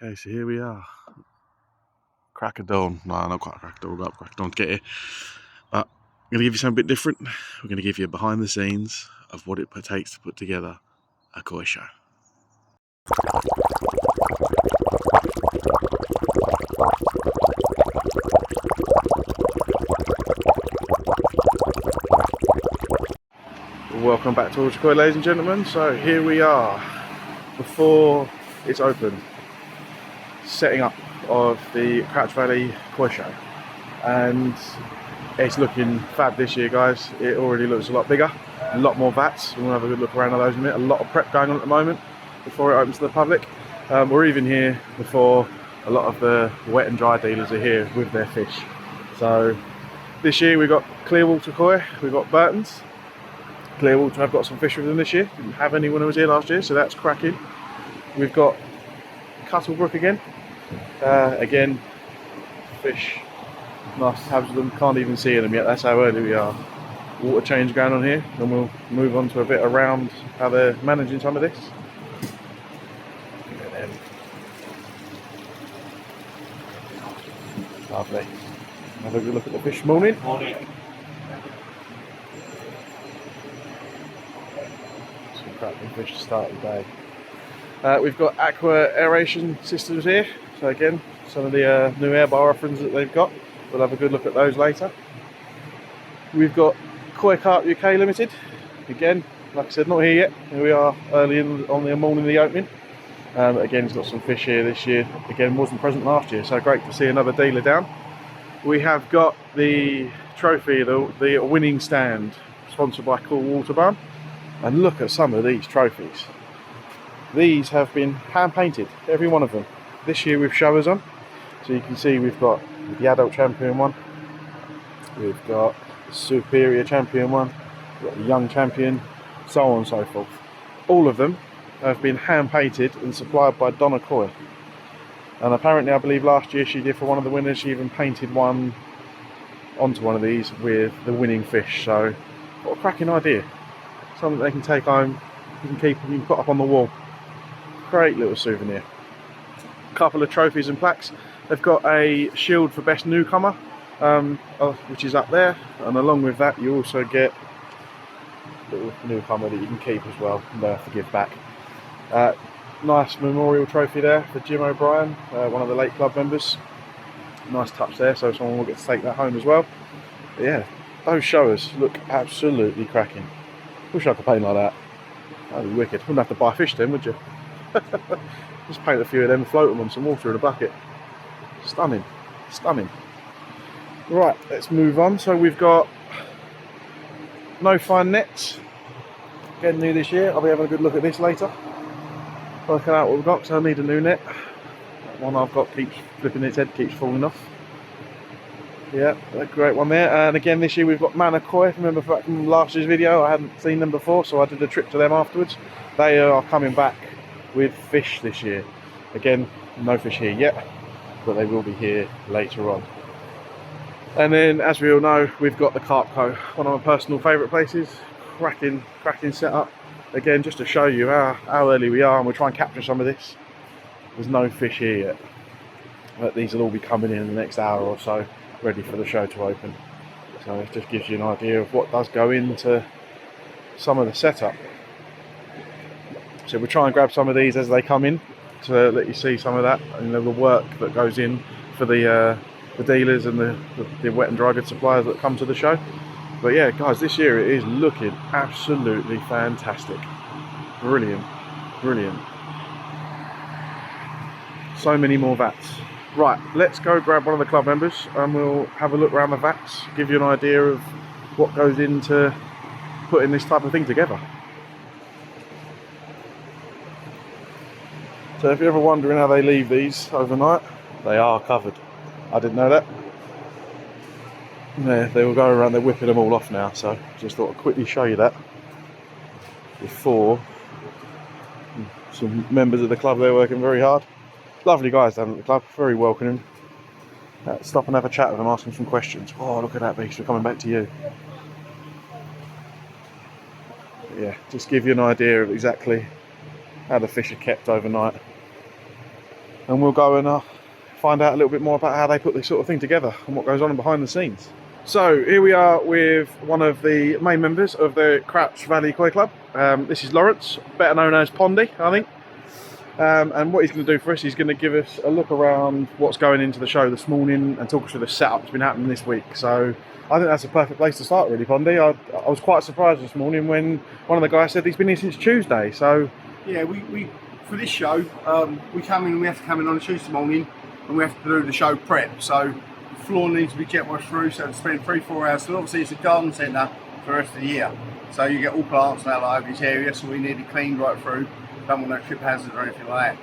Okay, so here we are. Crack of dawn. No, not quite crack of dawn, crack of dawn to get here. But I'm going to give you something a bit different. We're going to give you a behind the scenes of what it takes to put together a koi show. Welcome back to Ultra Koi, ladies and gentlemen. So here we are before it's open, setting up of the Crouch Valley Koi Show, and it's looking fab this year, guys. It already looks a lot bigger, a lot more vats. We'll have a good look around at those in a minute. A lot of prep going on at the moment before it opens to the public. We're even here before a lot of the wet and dry dealers are here with their fish. So this year we've got Clearwater Koi, we've got Burton's. Clearwater have got some fish with them this year. Didn't have any when I was here last year, so that's cracking. We've got Cuttlebrook again. Again, fish, nice to have them. Can't even see them yet. That's how early we are. Water change going on here, and we'll move on to a bit around how they're managing some of this. Lovely. Have a good look at the fish. Morning. Morning. Cracking fish to start the day. We've got aqua aeration systems here, so again some of the new air bar offerings that they've got. We'll have a good look at those later. We've got Koi Carp UK Limited, again like I said, not here yet. Here we are early on the morning of the opening. Again, he's got some fish here this year, again wasn't present last year, so great to see another dealer down. We have got the trophy, the winning stand, sponsored by Cool Water Barn. And look at some of these trophies. These have been hand painted, every one of them. This year with showers on. So you can see we've got the adult champion one. We've got the superior champion one. We've got the young champion, so on and so forth. All of them have been hand painted and supplied by Donna Koi. And apparently I believe last year she did for one of the winners, she even painted one onto one of these with the winning fish. So what a cracking idea. Something they can take home, you can keep, you can put up on the wall. Great little souvenir. A couple of trophies and plaques. They've got a shield for best newcomer, which is up there, and along with that you also get a little newcomer that you can keep as well, and they'll have to give back. Nice memorial trophy there for Jim O'Brien, one of the late club members. Nice touch there, so someone will get to take that home as well. But yeah, those showers look absolutely cracking. Wish I could paint like that. That'd be wicked. Wouldn't have to buy fish then, would you? Just paint a few of them and float them on some water in a bucket. Stunning. Stunning. Right, let's move on. So we've got no fine nets. Again, new this year. I'll be having a good look at this later. Working out what we've got, so I need a new net. That one I've got keeps flipping its head, keeps falling off. Yeah, a great one there. And again this year we've got Mana Koi. Remember back from last year's video, I hadn't seen them before, so I did a trip to them afterwards. They are coming back with fish this year. Again, no fish here yet, but they will be here later on. And then, as we all know, we've got the Carp Co, one of my personal favourite places. Cracking setup. Again, just to show you how early we are, and we'll try and capture some of this. There's no fish here yet, but these will all be coming in the next hour or so, ready for the show to open. So it just gives you an idea of what does go into some of the setup. So we'll try and grab some of these as they come in to let you see some of that, and the work that goes in for the dealers and the wet and dry goods suppliers that come to the show. But yeah, guys, this year it is looking absolutely fantastic. Brilliant, brilliant. So many more vats. Right, let's go grab one of the club members and we'll have a look around the vats, give you an idea of what goes into putting this type of thing together. So if you're ever wondering how they leave these overnight, they are covered. I didn't know that. Yeah, they will go around, they're whipping them all off now, so just thought I'd quickly show you that before. Some members of the club, they're working very hard. Lovely guys down at the club, very welcoming. Stop and have a chat with them, ask them some questions. Oh, look at that beast, we're coming back to you. But yeah, just give you an idea of exactly how the fish are kept overnight. and we'll go and find out a little bit more about how they put this sort of thing together and what goes on behind the scenes. So here we are with one of the main members of the Crouch Valley Koi Club. This is Lawrence, better known as Pondy, I think. And what he's going to do for us, he's going to give us a look around what's going into the show this morning and talk us through the setup that's been happening this week. So I think that's a perfect place to start, really, Pondy. I was quite surprised this morning when one of the guys said he's been here since Tuesday. So yeah, we for this show, we have to come in on a Tuesday morning and we have to do the show prep. So the floor needs to be jet washed through, so to spend 3-4 hours. So obviously it's a garden centre for the rest of the year. So you get all plants and that like over this area, so we need it cleaned right through. Don't want no trip hazards or anything like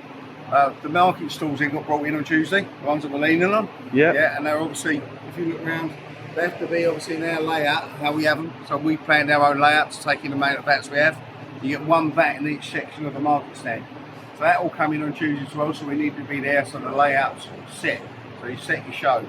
that. The market stalls then got brought in on Tuesday, the ones that we're leaning on. Yeah, and they're obviously, if you look around, they have to be obviously in our layout, how we have them. So we planned our own layouts, taking the amount of vats we have. You get one vat in each section of the market stand. So that all come in on Tuesday as well, so we need to be there so the layout's set. So you set your show.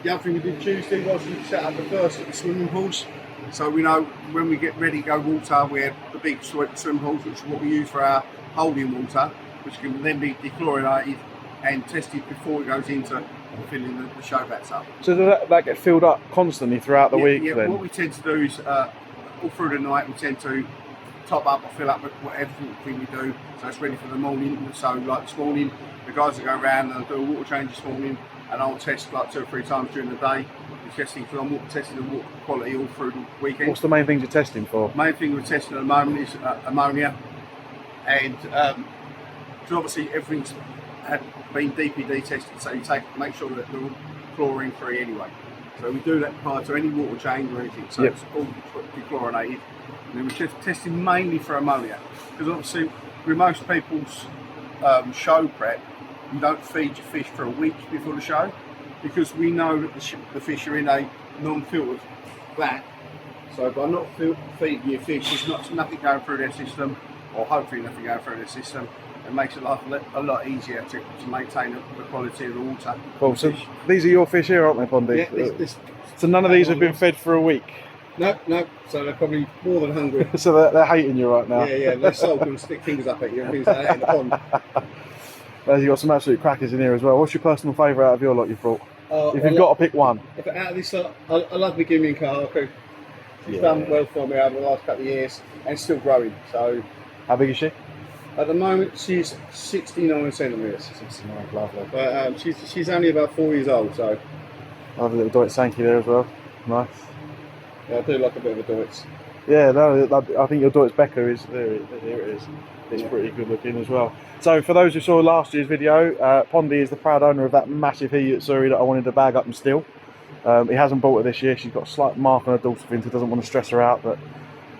The other thing we did Tuesday was we set up the first of the swimming pools. So we know when we get ready to go water, we have the big swimming pools, which is what we use for our holding water, which can then be dechlorinated and tested before it goes into filling the show vats up. So does that get filled up constantly throughout the week then? What we tend to do is all through the night we tend to top up or fill up with everything we do, so it's ready for the morning. So like this morning, the guys will go around and they'll do a water change this morning, and I'll test like 2 or 3 times during the day. We're testing for testing the water quality all through the weekend. What's the main things you're testing for? Main thing we're testing at the moment is ammonia, and so obviously everything's had been DPD tested, so you make sure that they're all chlorine free anyway. So we do that prior to any water change or anything, so it's all dechlorinated. And then we're just testing mainly for ammonia, because obviously with most people's show prep, you don't feed your fish for a week before the show, because we know that the fish are in a non-filtered vat. So by not feeding your fish, there's nothing going through their system, or hopefully nothing going through their system. It makes it a lot easier to maintain the quality of the water. Cool. So these are your fish here, aren't they, Pondy? Yeah, so none of these have been fed for a week? No. So they're probably more than hungry. So they're hating you right now? Yeah. They're so going to stick fingers up at you and things like that in the pond. You've got some absolute crackers in here as well. What's your personal favourite out of your lot you've brought? If you've got to pick one. If out of this lot, I love the Guinean Caracou. She's done well for me over the last couple of years and still growing. So, how big is she? At the moment, she's 69 centimetres. 69, lovely. But she's only about 4 years old, so. Lovely little Deutsch Sankey there as well. Nice. Yeah, I do like a bit of a Deutsch. Yeah, no, I think your Deutsch Becker is there. Here it is. It's pretty good looking as well. So for those who saw last year's video, Pondy is the proud owner of that massive he at Surrey that I wanted to bag up and steal. He hasn't bought her this year. She's got a slight mark on her dorsal fin, so doesn't want to stress her out. But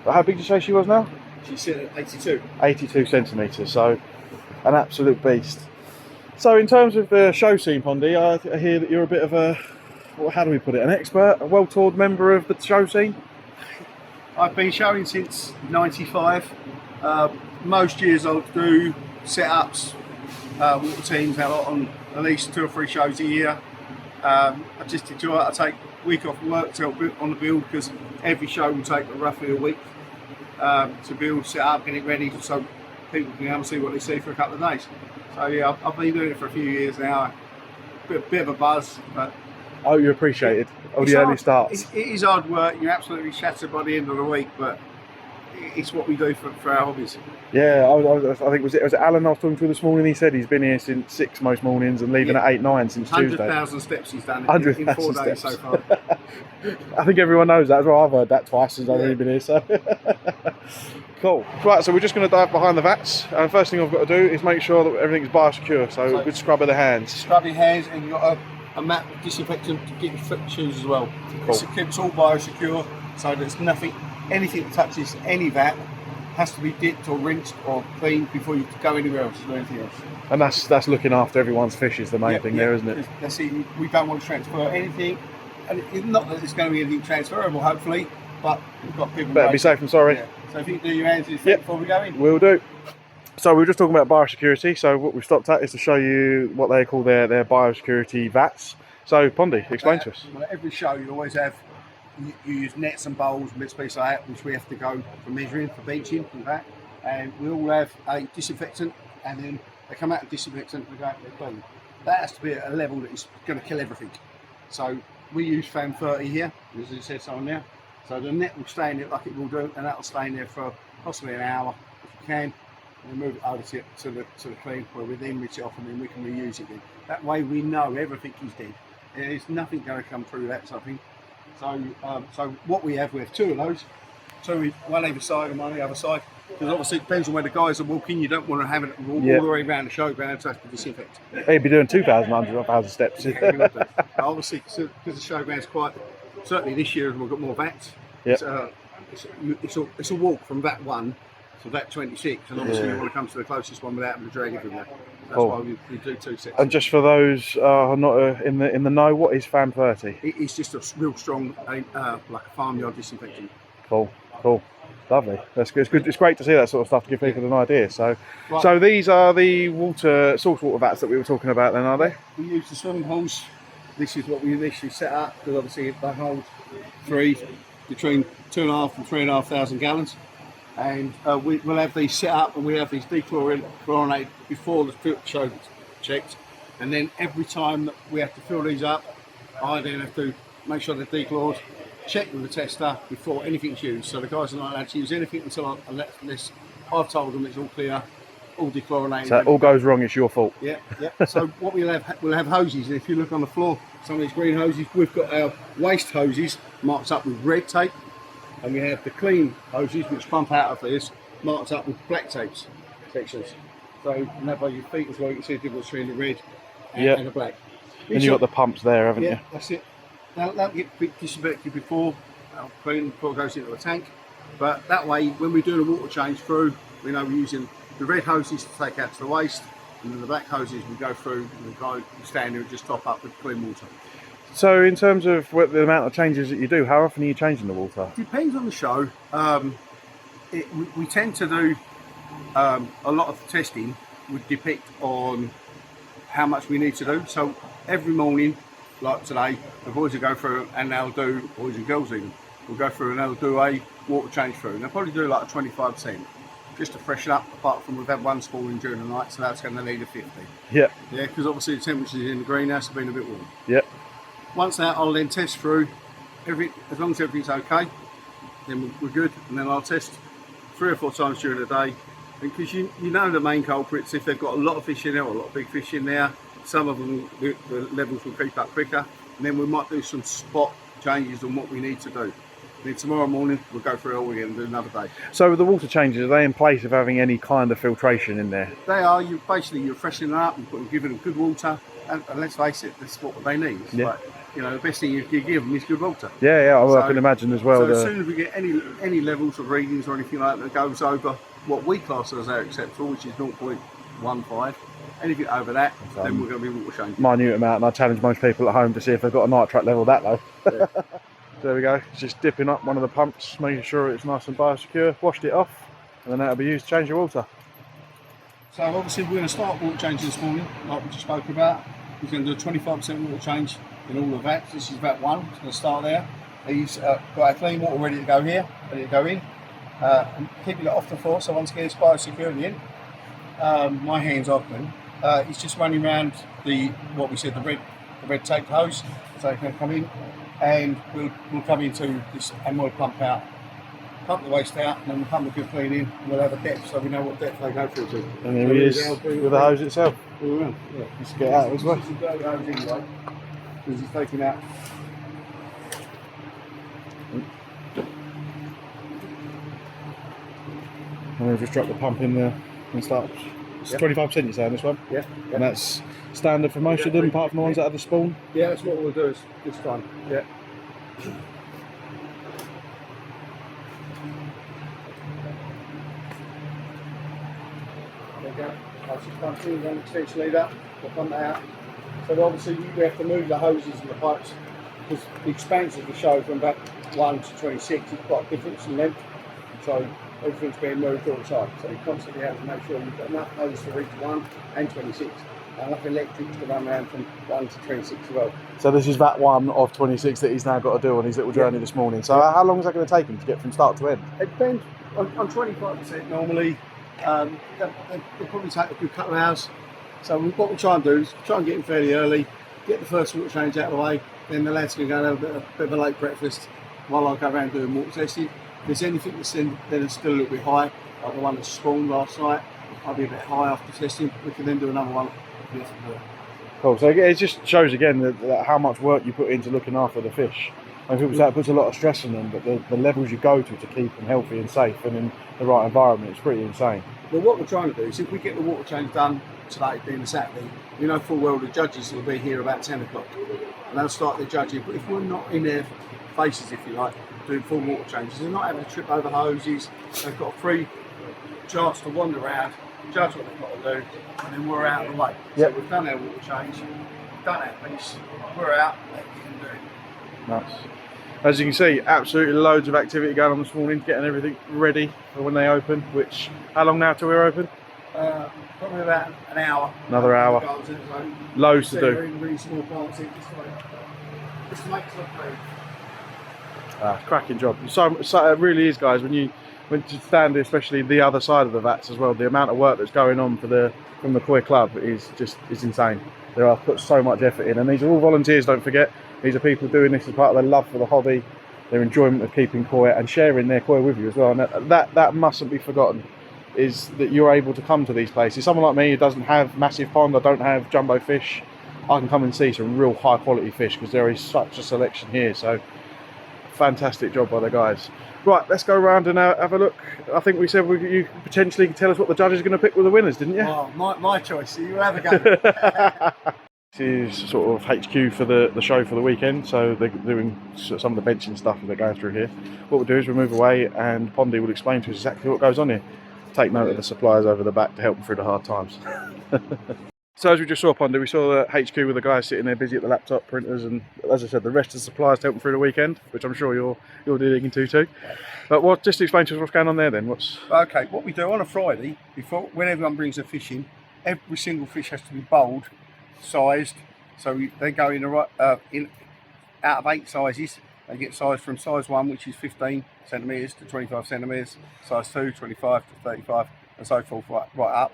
how big did you say she was now? She's sitting at 82. 82 centimetres, so an absolute beast. So in terms of the show scene, Pondy, I hear that you're a bit of a, how do we put it, an expert, a well-toured member of the show scene? I've been showing since '95. Most years I'll do setups, water teams out on at least 2 or 3 shows a year. I just enjoy it. I take a week off work to help on the build, because every show will take roughly a week to build, set up, get it ready, so people can come and see what they see for a couple of days. So yeah, I've been doing it for a few years now. Bit of a buzz, but oh, you appreciate it. Oh, the early starts. It is hard work. You're absolutely shattered by the end of the week, but it's what we do for our hobbies. Yeah, I think was it Alan I was talking to this morning. He said he's been here since 6 most mornings and leaving at 8, 9 since Tuesday. 100,000 steps he's done in 4 days so far. I think everyone knows that as well. I've heard that twice since I've really been here. So cool. Right, so we're just going to dive behind the vats, and the first thing I've got to do is make sure that everything's biosecure. So a good scrub of the hands. Scrub your hands, and you've got a mat of disinfectant to get your foot and shoes as well. Cool. It keeps all biosecure, so there's anything that touches any vat has to be dipped or rinsed or cleaned before you go anywhere else or anything else. And that's looking after everyone's fish is the main thing there, isn't it? That's it. We don't want to transfer anything, and it's not that it's going to be anything transferable, hopefully, but we've got people. Better be safe than sorry. Yeah. So if you can do your hands before we go in. Will do. So we were just talking about biosecurity. So what we've stopped at is to show you what they call their biosecurity vats. So Pondy, explain to us. Well, every show you always have, you use nets and bowls and bits and pieces like that, which we have to go for measuring, for beaching and that. And we all have a disinfectant, and then they come out and disinfect and they go out and they're clean. That has to be at a level that is going to kill everything. So we use fan 30 here, as it says on there. So the net will stay in it like it will do, and that will stay in there for possibly an hour if you can. And then move it over to the clean, where we then rinse it off and then we can reuse it again. That way we know everything is dead. There's nothing going to come through that sort of thing. So what we have two of those. So one either side and one on the other side. Because obviously it depends on where the guys are walking. You don't want to have it all the way around the showground, so it has to disinfect. They'd be doing 2,100 steps. Obviously, because the showground's quite. Certainly this year we've got more vats. Yep. It's a walk from vat 1 to vat 26, and obviously you want to come to the closest one without having to drag everywhere. That's why we do 2 sets. And just for those not in the know, what is fan 30? It's just a real strong, like a farmyard disinfectant. Cool. Lovely. That's good. It's great to see that sort of stuff to give people an idea. So, so these are the source water vats that we were talking about then, are they? We use the swimming holes. This is what we initially set up, because obviously they hold between 2,500 and 3,500 gallons. And we'll have these set up, and we have these dechlorinated before the filter show checked. And then every time that we have to fill these up, I then have to make sure they're dechlored, check with the tester before anything's used. So the guys are not allowed to use anything until unless I've told them it's all clear, all dechlorinated. So it all goes wrong, it's your fault. Yeah. So what we'll have hoses, and if you look on the floor, some of these green hoses, we've got our waste hoses marked up with red tape, and we have the clean hoses which pump out of this marked up with black tapes sections. So and that by your feet as well, you can see the difference between the red and the black. And you've got the pumps there, haven't you? Yeah, that's it. That'll get disinfected before it goes into the tank. But that way, when we do the water change through, we know we're using the red hoses to take out to the waste, and then the black hoses we go through and the guy stand there and just top up with clean water. So in terms of the amount of changes that you do, how often are you changing the water? Depends on the show. We tend to do a lot of testing would depict on how much we need to do. So every morning, like today, the boys will go through and they'll do, boys and girls even, will go through and they'll do a water change through. And they'll probably do like a 25%, just to freshen up, apart from we've had one spawning during the night, so that's going to need a 50. Yeah. Yeah, because obviously the temperatures in the greenhouse have been a bit warm. Yep. Once that, I'll then test through, as long as everything's okay, then we're good. And then I'll test 3 or 4 times during the day. Because you know the main culprits, if they've got a lot of fish in there or a lot of big fish in there, some of them, the levels will creep up quicker. And then we might do some spot changes on what we need to do. Then tomorrow morning, we'll go through it all again and do another day. So the water changes, are they in place of having any kind of filtration in there? They are. You're freshening them up and giving them good water. And let's face it, that's what they need. Yeah. Like, the best thing you can give them is good water. Yeah. I can imagine as well. So as soon as we get any levels of readings or anything like that goes over what we class as our acceptable, which is 0.15, anything over that, then we're going to be water changing. Minute amount, and I challenge most people at home to see if they've got a nitrate level that low. Yeah. There we go, it's just dipping up one of the pumps, making sure it's nice and biosecure, washed it off, and then that'll be used to change the water. So obviously we're going to start water changing this morning, like we just spoke about. We're going to do a 25% water change in all the vats. This is vat 1, it's going to start there. He's got our clean water ready to go here, ready to go in. And keeping it off the floor, so once again it's biosecure in the end. My hands are clean. He's just running around the red tape hose, so he can come in. And we'll come into this and we'll pump the waste out, and then we'll pump the good clean in, and we'll have a depth so we know what depth they go through to. And there he is with the hose itself. Yeah. Let's get out as well. Because he's taking out. And we'll just drop the pump in there and start. It's 25% you're saying, this one? Yeah. And that's standard for most of them, apart from the ones that have the spawn? Yeah, that's what we'll do this time. Yeah. There you go. I'll just pump in one extension leader, we'll pump that out. So obviously we have to move the hoses and the pipes, because the expanse of the show from about 1 to 26 is quite different in length. So everything's being moved all the time. So you constantly have to make sure you've got enough hose to reach 1 and 26. And enough electrics to run around from 1 to 26 as well. So this is vat 1 of 26 that he's now got to do on his little journey this morning. So how long is that going to take him to get from start to end? It depends. On 25% normally, they'll probably take a good couple of hours. So what we try and do is try and get in fairly early, get the first water change out of the way, then the lads can go and have a bit of a late breakfast while I go around doing water testing. If there's anything that's then it's still a little bit high, like the one that spawned last night, I'll be a bit high after testing. We can then do another one. Cool. So it just shows again that how much work you put into looking after the fish. And people say it puts a lot of stress on them, but the levels you go to keep them healthy and safe and in the right environment, it's pretty insane. Well, what we're trying to do is if we get the water change done today, being a Saturday, we know full well the judges will be here about 10 o'clock. And they'll start their judging. But if we're not in their faces, if you like, doing full water changes, they're not having to trip over hoses, they've got a free chance to wander around, judge what they've got to do, and then we're out of the way. Yep. So we've done our water change, we've done our piece, we're out, let you can do. Nice. As you can see, absolutely loads of activity going on this morning, getting everything ready for when they open, which, how long now till we're open? Probably about an hour. Another hour. Loads to do. Really small parts in, just makes it look Cracking job. So it really is, guys, when you stand, especially the other side of the vats as well, the amount of work that's going on from the Koi Club is insane. They are put so much effort in, and these are all volunteers, don't forget. These are people doing this as part of their love for the hobby, their enjoyment of keeping koi and sharing their koi with you as well. And that mustn't be forgotten, is that you're able to come to these places. Someone like me who doesn't have massive pond, I don't have jumbo fish, I can come and see some real high quality fish because there is such a selection here. So fantastic job by the guys. Right, let's go around and have a look. I think we said you potentially can tell us what the judges are going to pick with the winners, didn't you? Oh, my choice. So you have a go. This is sort of HQ for the show for the weekend, so they're doing some of the benching stuff that they're going through here. What we'll do is we'll move away and Pondy will explain to us exactly what goes on here. Take note of the suppliers over the back to help them through the hard times. So as we just saw, Pondy, we saw the HQ with the guys sitting there busy at the laptop printers, and as I said, the rest of the suppliers to help them through the weekend, which I'm sure you're digging into too. But just explain to us what's going on there then. Okay, what we do on a Friday, when everyone brings a fish in, every single fish has to be bowled, sized, so they go in out of 8 sizes. They get sized from size 1, which is 15 centimetres to 25 centimetres, size 2, 25 to 35, and so forth, right up.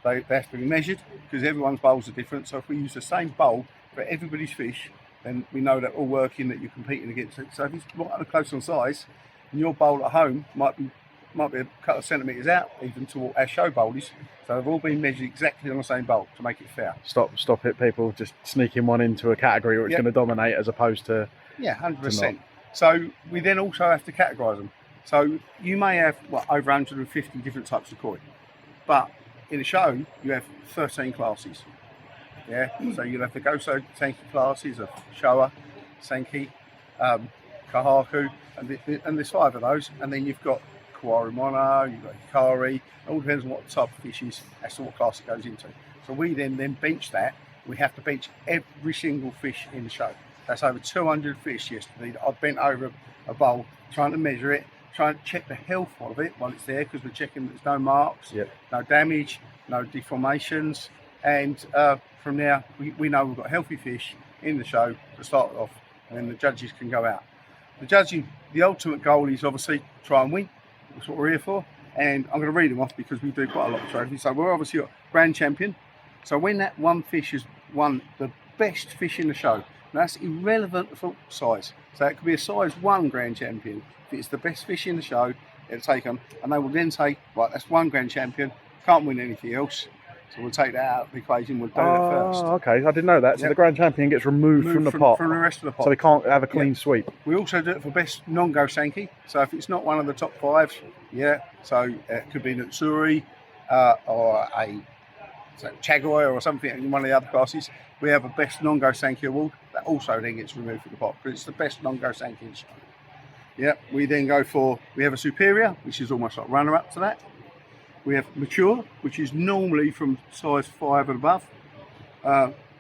They have to be measured because everyone's bowls are different. So if we use the same bowl for everybody's fish, then we know they're all working, that you're competing against it. So if it's right close on size, and your bowl at home might be a couple of centimetres out, even to what our show bowl is. So they've all been measured exactly on the same bowl to make it fair. Stop it, people just sneaking one into a category where it's going to dominate as opposed to... Yeah, 100%. So we then also have to categorise them. So you may have over 150 different types of koi, but in a show you have 13 classes. Yeah, so you'll have the Goso Senki classes of Showa, Senki, Kahaku, and there's 5 of those, and then you've got Kawari Mono, you've got Hikari. It all depends on what type of fish is, as to what class it goes into. So we then bench that. We have to bench every single fish in the show. That's over 200 fish yesterday. I bent over a bowl trying to measure it, trying to check the health of it while it's there, because we're checking there's no marks, no damage, no deformations, and from there we know we've got healthy fish in the show to start off, and then the judges can go out. The judging, the ultimate goal is obviously try and win. That's what we're here for, and I'm going to read them off because we do quite a lot of trophies. So we're obviously got grand champion. So when that one fish has won the best fish in the show, that's irrelevant for size. So it could be a size 1 grand champion. If it's the best fish in the show, it'll take them, and they will then say, right, that's 1 grand champion, can't win anything else. So we'll take that out of the equation, we'll do that first. Okay, I didn't know that. So the grand champion gets removed from the pot. From the rest of the pot. So we can't have a clean sweep. We also do it for best non-go Senki. So if it's not one of the top 5, so it could be an Utsuri or a Chagoi or something in one of the other classes. We have a best non-go Senki award that also then gets removed from the pot because it's the best non-go Senki in the show. We then go for, we have a superior, which is almost like runner-up to that. We have mature, which is normally from size 5 and above.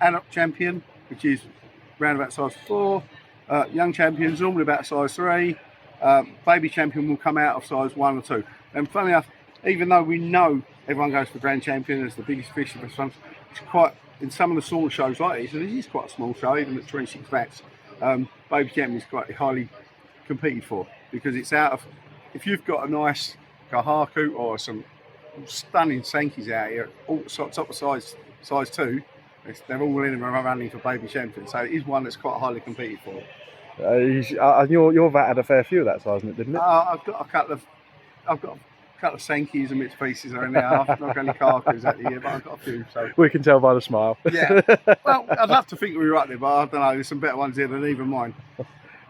Adult champion, which is around about size 4. Young champions, normally about size 3. Baby champion will come out of size 1 or 2. And funny enough, even though we know everyone goes for grand champion as the biggest fish, the best ones, it's quite, in some of the smaller shows like this, and this is quite a small show, even at 26 vats, baby champion is quite highly competed for, because it's out of, if you've got a nice Kahaku or some stunning Sankies out here, all top of size 2. They're all in and running for baby champions, so it is one that's quite highly competed for. Your vat had a fair few of that size in it, didn't it? I've got a couple of Sankies and bits pieces are in there. I've not got any Karkus out here, but I've got a few. So We can tell by the smile. yeah. Well, I'd love to think we were up there, but I don't know. There's some better ones here than even mine.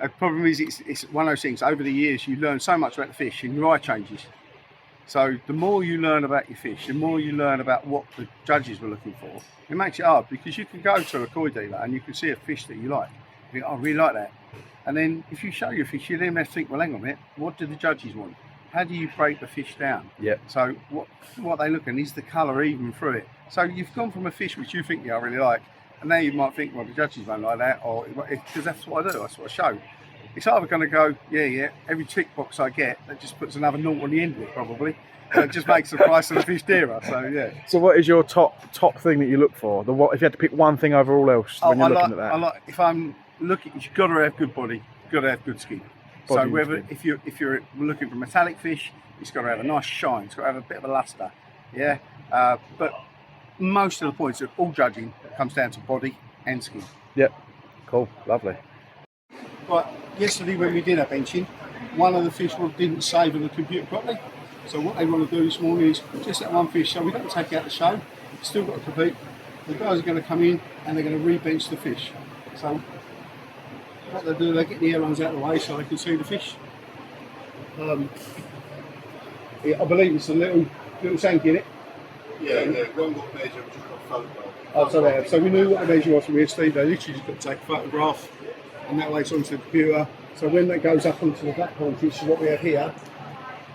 The problem is, it's one of those things. Over the years, you learn so much about the fish, and your eye changes. So the more you learn about your fish, the more you learn about what the judges were looking for. It makes it hard, because you can go to a koi dealer and you can see a fish that you like. You think, oh, I really like that. And then if you show your fish, you then have to think, well, hang on a minute, what do the judges want? How do you break the fish down? Yeah. So what they look at is the colour even through it. So you've gone from a fish which you think I really like, and now you might think, well, the judges won't like that, or because that's what I do, that's what I show. It's either going to go, yeah, every tick box I get, that just puts another naught on the end of it, probably. It just makes the price of the fish dearer. So yeah. So what is your top thing that you look for? If you had to pick one thing over all else when you're looking at that? If I'm looking, you've got to have good body, you've got to have good skin. Body so whether if you're looking for metallic fish, it's got to have a nice shine, it's got to have a bit of a luster, yeah. But most of the points of all judging comes down to body and skin. Yep. Cool. Lovely. Right. Yesterday when we did our benching, one of the fish didn't save on the computer properly. So what they want to do this morning is just that one fish, so we don't take out the show, still got to compete. The guys are going to come in and they're going to re-bench the fish. So what they do, they get the airlines out of the way so they can see the fish. I believe it's a little Sanky in it. Yeah, one got measure, we just got a photograph. Oh, so they have. So we knew what the measure was from here, Steve. They literally just got to take a photograph, and that way it's onto the computer. So when that goes up onto the black point, which is what we have here,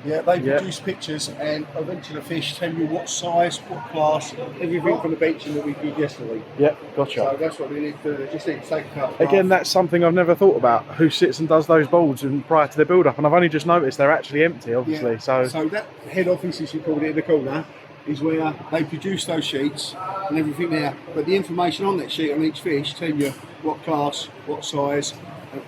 yeah, they produce pictures, and eventually the fish tell you what size, what class, everything from the benching that we did yesterday. Yep, gotcha. So that's what we need to do. They just need to take a photograph. Again, that's something I've never thought about. Who sits and does those boards prior to their build-up? And I've only just noticed they're actually empty, obviously. Yeah. So that head office, as you called it, in the corner, is where they produce those sheets and everything there. But the information on that sheet on each fish tell you what class, what size,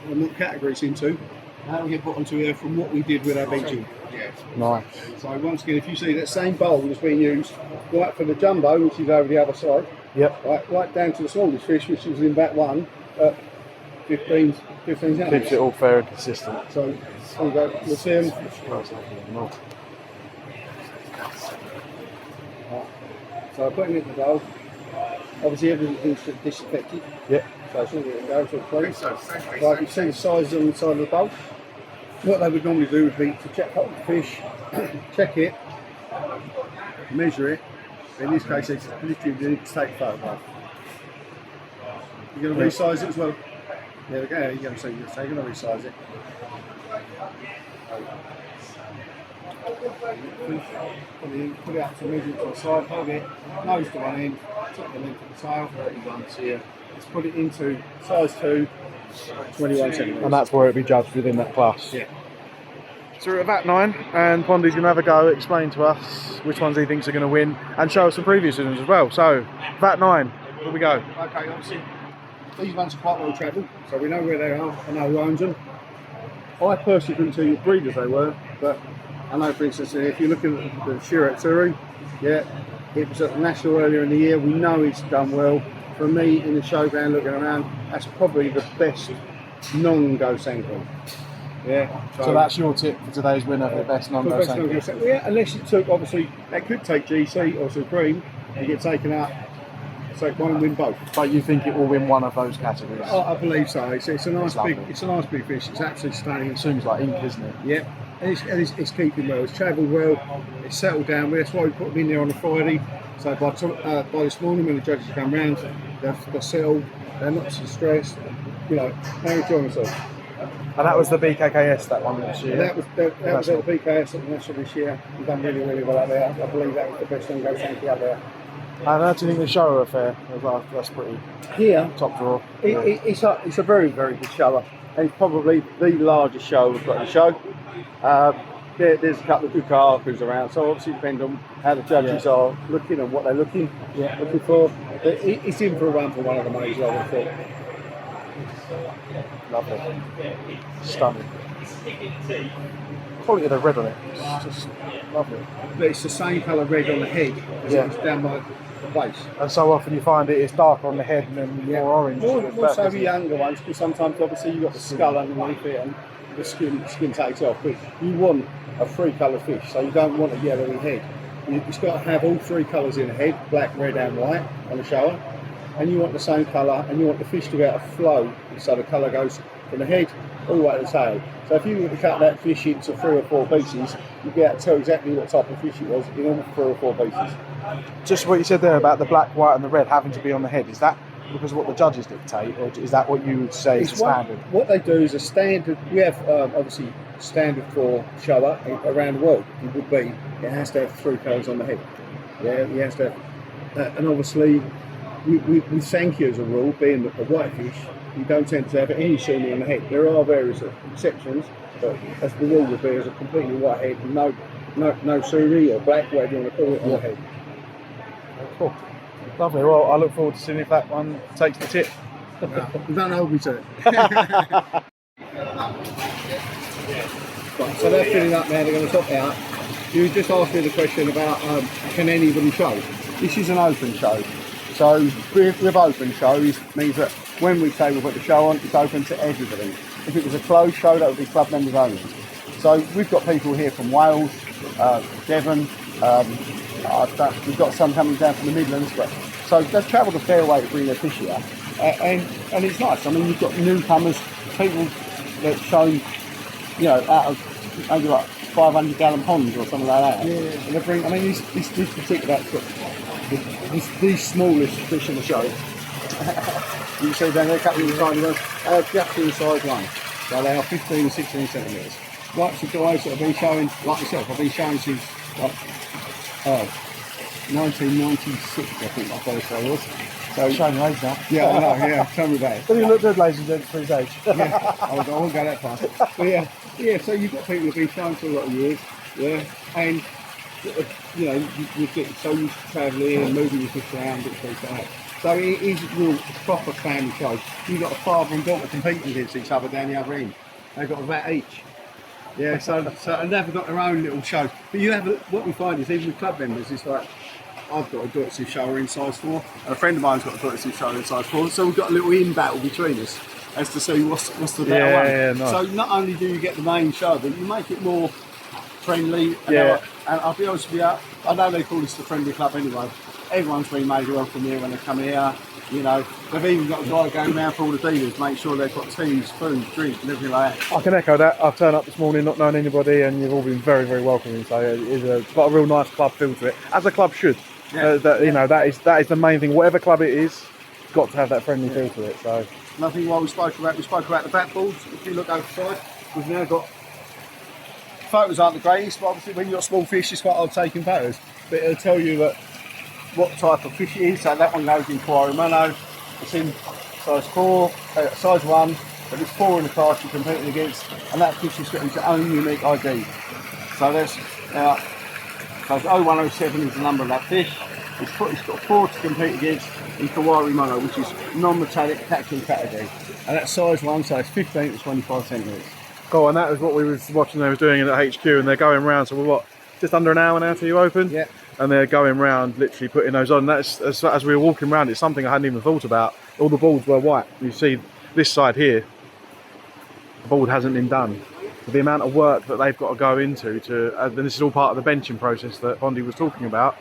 and what category it's into. How we get put onto here from what we did with our benching. Yeah. Nice. So once again, if you see that same bowl that's being used right for the jumbo, which is over the other side, Yep. right down to the smallest fish, which is in bat 1, 15 centimetres. Keeps it all fair and consistent. So there we go. We'll see them. So I put them in the bowl. Obviously everything's disinfected. Yep. So it's all going to go to a place. Right, you see the sizes on the side of the bowl. What they would normally do would be to check out the fish, check it, measure it. In this case, it's literally you need to take a photograph. You're going to resize it as well. There we go. You're going to see. You're going to resize it. Put it up to measure to the side, hold it, nose to one end, top the length of the tail, 31 here. Let's put it into size 2, 21 centimetres. And that's where it'll be judged within that class. Yeah. So we're at VAT 9, and Pondy's going to have a go, explain to us which ones he thinks are going to win, and show us some previous winners as well. So, VAT 9, here we go. Okay, obviously, these ones are quite well travelled, so we know where they are, I know who owns them. I personally couldn't tell you what breeders they were, but I know, for instance, if you're looking at the Shirat Tsuru, yeah, it was at the National earlier in the year. We know it's done well. For me, in the showground looking around, that's probably the best non-go Senko. Yeah. So that's your tip for today's winner for the best non-go Senko? Yeah, unless it took, obviously, that could take GC or Supreme and get taken out. Take one and win both. But you think it will win one of those categories? Oh, I believe so. It's a nice big fish. It's absolutely stunning. It seems like ink, isn't it? Yeah. And it's keeping well. It's travelled well. It's settled down. That's why we put them in there on a Friday. So by this morning when the judges come round, they're settled. They're not so stressed. You know, they enjoy themselves. And that was the BKKS, that one this year? That was at the BKS at the National this year. We've done really, really well out there. I believe that was the best non-go Senko out there. And how do you think the shower affair? That's pretty here, top draw. It's a very, very good shower. And it's probably the largest show we've got in the show. There's a couple of good Karkus around, so obviously it depends on how the judges are looking and what they're looking for. But it's in for a run for one of the majors, I would have thought. Lovely. Stunning. quality of the red on it. It's just lovely. But it's the same colour red on the head as it is down by the base. And so often you find it's darker on the head and then more orange. More so the younger ones, because sometimes obviously you've got the skull underneath it and the skin takes off. But you want a 3-colour fish, so you don't want a yellowy head. It's got to have all 3 colours in the head, black, red and white on the shower. And you want the same colour, and you want the fish to be able to flow, so the colour goes from the head all the way to the tail. So if you were to cut that fish into 3 or 4 pieces, you'd be able to tell exactly what type of fish it was in all 3 or 4 pieces. Just what you said there about the black, white and the red having to be on the head, is that because of what the judges dictate, or is that what you would say is standard? What they do is a standard. We have obviously standard for shower around the world. It would be it has to have 3 colours on the head. Yeah, it has to have, and obviously we thank you as a rule, being a white fish, you don't tend to have any sheening on the head. There are various exceptions, but as the rule would be, as a completely white head, no suri or black, whatever you want to call it, on the head. Cool. Lovely. Well, I look forward to seeing if that one takes the tip. You don't hold me to it. Right, so they're filling up now, they're going to top it out. You just asked me the question about can anybody show? This is an open show. So with open shows means that when we say we've got the show on, it's open to everybody. If it was a closed show, that would be club members only. So we've got people here from Wales, Devon, we've got some coming down from the Midlands, but so they've travelled a fair way to bring their fish here, and it's nice. I mean, you've got newcomers, people that shown, you know, out of maybe like 500-gallon ponds or something like that. Yeah. And they bring. I mean, this particular, these smallest fish in the show. You can see down there a couple of the tiny ones. Just in size 1, so they are 15 or 16 centimetres. Lots of guys that have been showing, like myself, I've been showing since like 1996, I think my first show was. So showing your age now. Yeah, I know, yeah, tell me about it. Doesn't look good, ladies and gents, for his age. Yeah, I won't go that far. But yeah, so you've got people who've been showing for a lot of years, yeah, and you know, you get so used to travelling and moving your fish around, bits like that. So it is a real proper family show. You've got a father and daughter competing against each other down the other end. They've got a vat each. Yeah, so and they've got their own little show. But you have what we find is even with club members, it's like I've got a daughter shower in size 4, and a friend of mine's got a daughter shower in size 4. So we've got a little in battle between us as to see what's the better one. Yeah, nice. So not only do you get the main show, but you make it more friendly. And I'll be honest with you, I know they call this the friendly club anyway. Everyone's been made welcome here when they come here. You know, they've even got a guy going around for all the dealers, make sure they've got teas, food, drink, and everything like that. I can echo that. I've turned up this morning not knowing anybody, and you've all been very, very welcoming. So it's got a real nice club feel to it, as a club should. Yeah. You know, that is the main thing. Whatever club it is, it's got to have that friendly feel to it. So nothing while we spoke about the bat balls. If you look over the side, we've now got photos aren't the greatest, but obviously when you've got small fish, it's quite hard taking photos. But it'll tell you that what type of fish it is. So that one goes in Kawari Mono. It's in size 4, size 1, but it's 4 in the class you're competing against, and that fish has got its own unique ID. So there's so 0107 is the number of that fish. It's got 4 to compete against in Kawari Mono, which is non-metallic catching category, and that's size 1, so it's 15 to 25 centimetres. cool, and that was what we was watching. They was doing it at HQ, and they're going round. So we're what, just under an hour now till you open? Yeah. And they're going round, literally putting those on. That's as we were walking around, it's something I hadn't even thought about. All the boards were white. You see this side here, the board hasn't been done. So the amount of work that they've got to go into and this is all part of the benching process that Bondi was talking about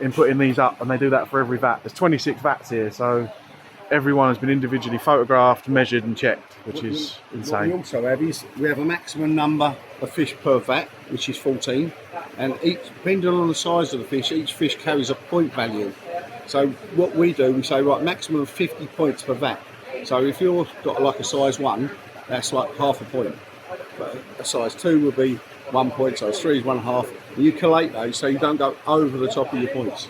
in putting these up, and they do that for every vat. There's 26 vats here, so everyone has been individually photographed, measured and checked, which is insane. What we also have is we have a maximum number of fish per vat, which is 14, and each, depending on the size of the fish, each fish carries a point value. So what we do, we say, right, maximum of 50 points per vat. So if you've got like a size 1, that's like half a point. But a size 2 would be 1 point, size 3 is 1.5. And you collate those so you don't go over the top of your points.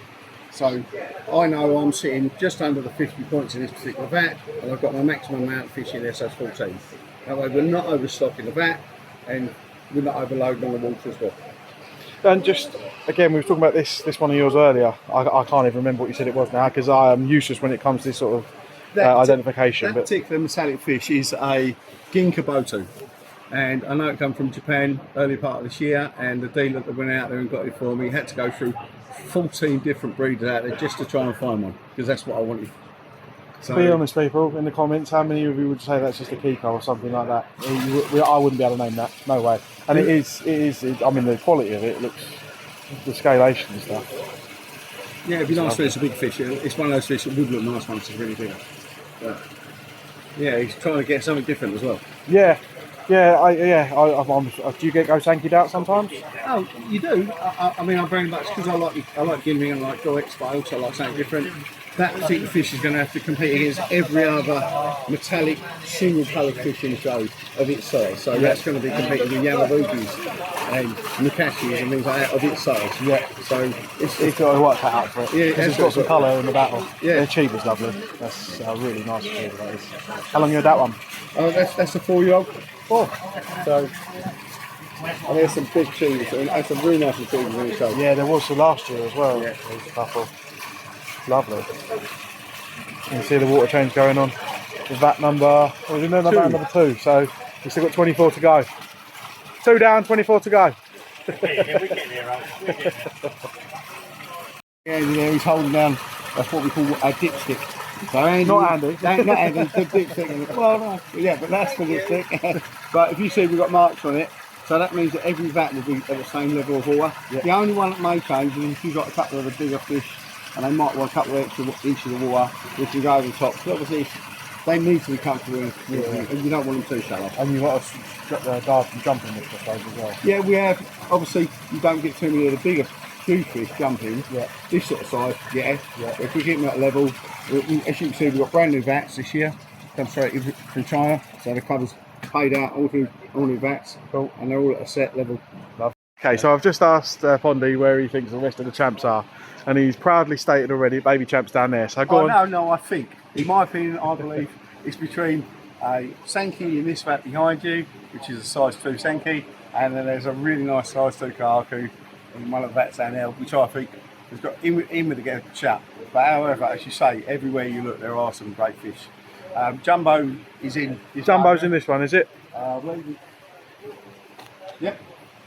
So I know I'm sitting just under the 50 points in this particular vat, and I've got my maximum amount of fish in there, so it's 14. That way we're not overstocking the vat, and we're not overloading on the water as well. And just, again, we were talking about this one of yours earlier. I can't even remember what you said it was now, because I am useless when it comes to this sort of identification. That particular metallic fish is a ginkgo botu. And I know it come from Japan early part of this year, and the dealer that went out there and got it for me had to go through 14 different breeders out there just to try and find one, because that's what I wanted. So, be honest, people, in the comments, how many of you would say that's just a Kiko or something like that? I wouldn't be able to name that, no way. And it is, I mean, the quality of it looks, the scalation and stuff. Yeah, it'd be nice for it's a big fish. It's one of those fish that would look nice once it's really big. But yeah, he's trying to get something different as well. Yeah. Do you get go sankied out sometimes? Oh, you do. I mean, I'm very much because I like gilling and I like Go X, but I also like something different. That particular fish is going to have to compete against every other metallic, single-coloured fish in the show of its size. So that's going to be competing with Yamabukis and Mikashis and things like that of its size. Yeah. So it's got to work that out for it. Yeah, it's got some colour in the battle. Yeah. Their cheap is lovely. That's really nice cheap, that is. How long you had that one? Oh, that's a 4-year-old. 4. So, and there's some big cheese, and there's some really nice cheese in the show. Yeah, there was some last year as well. Yeah. There was a couple. Lovely. You can see the water change going on. The vat number, number 2. So we've still got 24 to go. 2 down, 24 to go. We're getting here, right? Yeah, he's holding down. That's what we call a dipstick. So Andy, not Andy. Not Andy, the dipstick. Well, no, yeah, but that's the dipstick. But if you see, we've got marks on it. So that means that every vat will be at the same level of water. Yep. The only one that may change is if you've got a couple of the bigger fish and they might want a couple of extra inches of water, which can go over the top. So obviously, they need to be comfortable and you don't want them too shallow. And you've got to guard from jumping with the as well. Yeah, we have. Obviously, you don't get too many of the bigger huge fish jumping. Yeah. This sort of size, yeah. If we keep them at level, as you can see, we've got brand new vats this year. Come straight from China. So the cover's paid out, all new vats. Cool. And they're all at a set level. Love. Okay, so I've just asked Pondy where he thinks the rest of the champs are. And he's proudly stated already, baby champ's down there. So go on. No, I think, in my opinion, I believe it's between a Sankey in this vat behind you, which is a size 2 Sankey, and then there's a really nice size 2 Kahaku in one of the vats down there, which I think has got in with the get shut. But however, as you say, everywhere you look, there are some great fish. Jumbo is in. Jumbo's in this one, is it? Yep.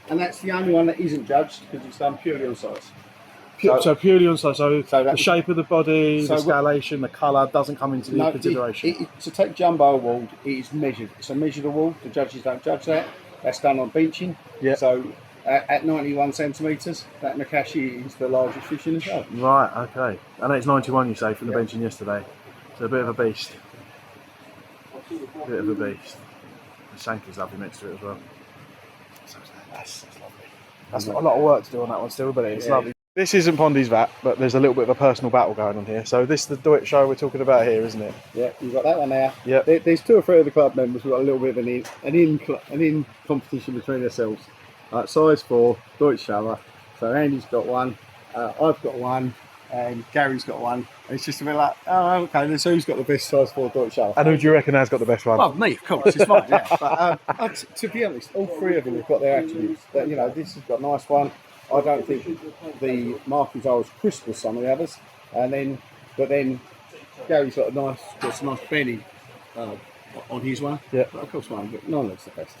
And that's the only one that isn't judged because it's done purely on size. So purely on size. So the that, shape of the body, the scalation, the colour doesn't come into the consideration. To take Jumbo award, it is measured. It's a measured award. The judges don't judge that. That's done on benching. Yeah. So at 91 centimetres, that Nakashi is the largest fish in the show. Right. Okay. And it's 91, you say, from the benching yesterday. So a bit of a beast. Bit of a beast. The Sanky's lovely next to it as well. That's lovely. That's got a lot of work to do on that one still, but it's lovely. This isn't Pondy's vat, but there's a little bit of a personal battle going on here. So this is the Do It show we're talking about here, isn't it? Yeah, you've got that one there. Yeah. There's 2 or 3 of the club members who've got a little bit of an in competition between themselves. Size 4, Deutsch shower. So Andy's got one, I've got one, and Gary's got one. And it's just a bit like, oh, okay, then so who's got the best size 4 Deutsch shower? And who do you reckon has got the best one? Well, me, of course, it's mine, yeah. But to be honest, all 3 of them have got their attributes. That, you know, this has got a nice one. I don't think the markings are as crisp as some of the others. But then Gary's got some nice belly on his one. Yeah. But of course mine, but none looks the best.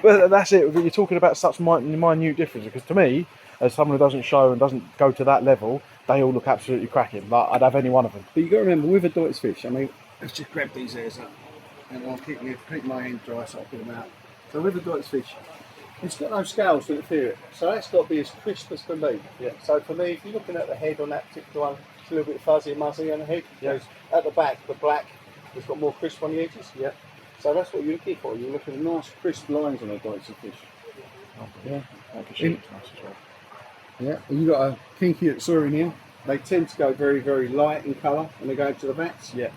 Well, that's it. You're talking about such minute differences. Because to me, as someone who doesn't show and doesn't go to that level, they all look absolutely cracking. Like, I'd have any one of them. But you've got to remember, with a Deutsch fish, I mean, let's just grab these hairs up. And I'll keep my hand dry so I put them out. So with a Deutsch fish, it's got no scales to interfere it, so that's got to be as crisp as can be. Yeah. So for me, if you're looking at the head on that particular one, it's a little bit fuzzy and muzzy on the head. Yeah. At the back, the black has got more crisp on the edges. Yeah. So that's what you're looking for. You're looking at nice crisp lines on a Deutsch fish. Oh, yeah. Nice as well. Yeah. And you've got a kinky Utsuri in here. They tend to go very, very light in colour when they go into the vats. Yeah.